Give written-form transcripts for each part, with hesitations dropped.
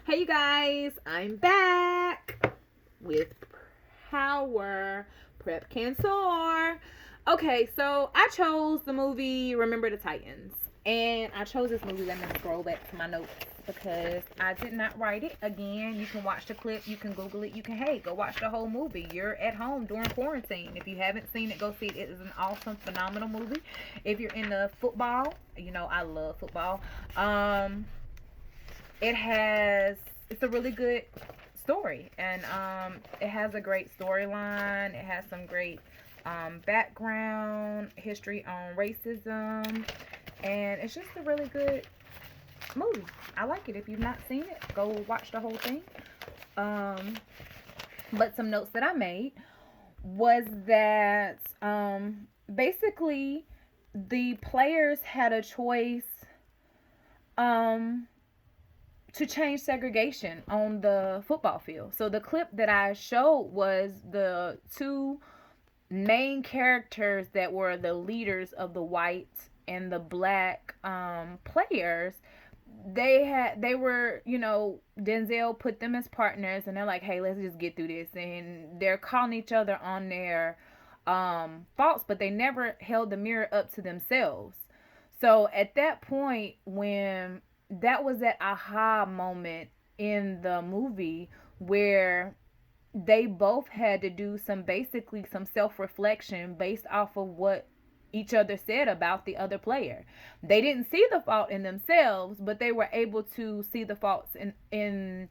Hey, you guys, I'm back with Power Prep Can Soar. Okay, so I chose the movie Remember the Titans. And I chose this movie. Let me scroll back to my notes because I did not write it. Again, you can watch the clip, you can Google it, you can, hey, go watch the whole movie. You're at home during quarantine. If you haven't seen it, go see it. It is an awesome, phenomenal movie. If you're into football, you know, I love football. Um, it has it's a really good story, and it has a great storyline. It has some great background history on racism, and it's just a really good movie. I like it. If you've not seen it, go watch the whole thing. um but some notes that I made was that basically the players had a choice um to change segregation on the football field. So the clip that I showed was the two main characters that were the leaders of the white and the black players. They were, Denzel put them as partners, and they're like, hey, let's just get through this, and they're calling each other on their faults, but they never held the mirror up to themselves. So at that point, when that was that aha moment in the movie where they both had to do some self-reflection based off of what each other said about the other player. They didn't see the fault in themselves, but they were able to see the faults in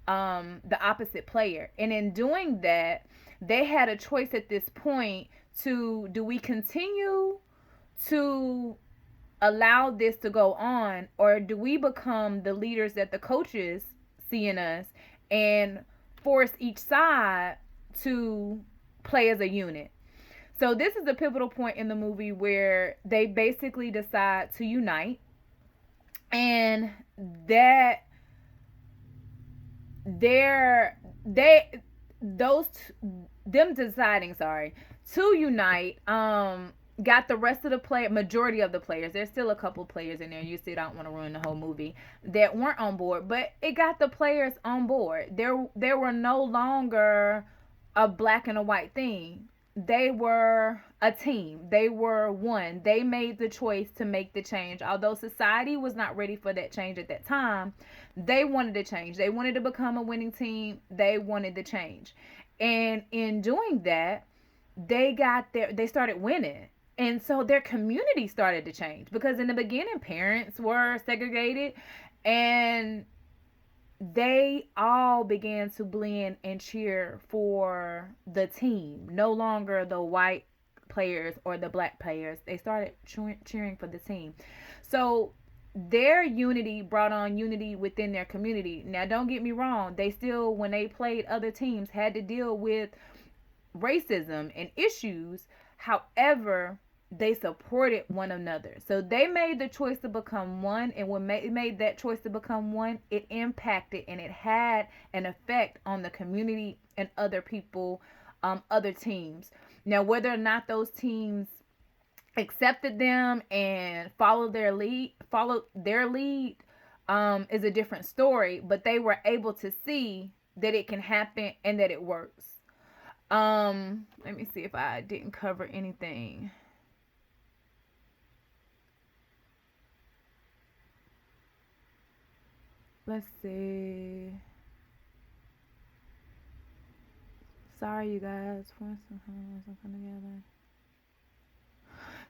the opposite player. And in doing that, they had a choice at this point to, do we continue to allow this to go on, or do we become the leaders that the coaches see in us and force each side to play as a unit? So this is a pivotal point in the movie where they basically decide to unite, and that they're they those them deciding, sorry, to unite got the rest of the majority of the players. There's still a couple players in there, you still don't want to ruin the whole movie, that weren't on board, but it got the players on board. There were no longer a black and a white thing. They were a team. They were one. They made the choice to make the change. Although society was not ready for that change at that time, they wanted to change. They wanted to become a winning team. They wanted to change. And in doing that, they started winning. And so their community started to change, because in the beginning parents were segregated, and they all began to blend and cheer for the team, no longer the white players or the black players. They started cheering for the team. So their unity brought on unity within their community. Now, don't get me wrong, they still, when they played other teams, had to deal with racism and issues. However, they supported one another. So they made the choice to become one, and when they made that choice to become one, it impacted and it had an effect on the community and other people, other teams. Now, whether or not those teams accepted them and followed their lead, is a different story. But they were able to see that it can happen and that it works. Let me see if I didn't cover anything. Let's see. Sorry, you guys. For some come together.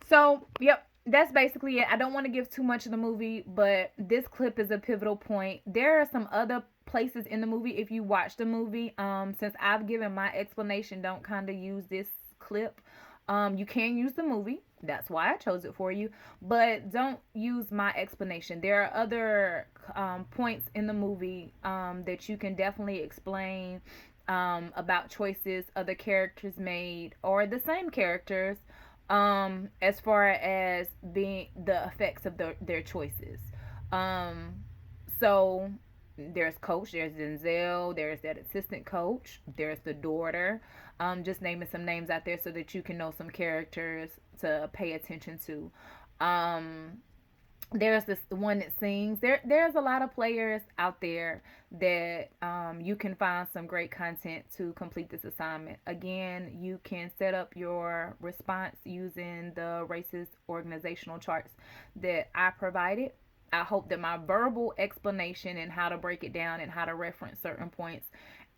So, yep, that's basically it. I don't want to give too much of the movie, but this clip is a pivotal point. There are some other places in the movie, if you watch the movie. Since I've given my explanation, don't kind of use this clip. You can use the movie. That's why I chose it for you. But don't use my explanation. There are other points in the movie that you can definitely explain about choices other characters made, or the same characters, as far as being the effects of their choices. Um, so there's coach, there's Denzel, there's that assistant coach, there's the daughter. Just naming some names out there so that you can know some characters to pay attention to. Um, there's this the one that sings. There's a lot of players out there that you can find some great content to complete this assignment. Again, you can set up your response using the racist organizational charts that I provided. I hope that my verbal explanation and how to break it down and how to reference certain points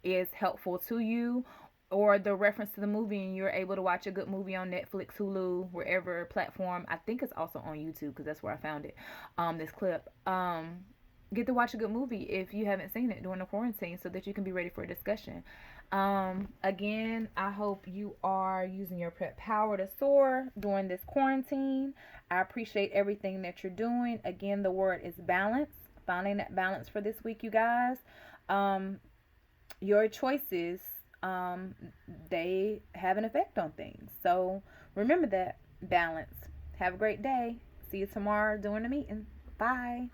is helpful to you, or the reference to the movie and you're able to watch a good movie on Netflix, Hulu, wherever platform. I think it's also on YouTube because that's where I found it. This clip. Get to watch a good movie if you haven't seen it during the quarantine so that you can be ready for a discussion. Again, I hope you are using your prep power to soar during this quarantine. I appreciate everything that you're doing. Again, the word is balance. Finding that balance for this week, you guys. Um, your choices, um, they have an effect on things. So remember that balance. Have a great day. See you tomorrow during the meeting. Bye.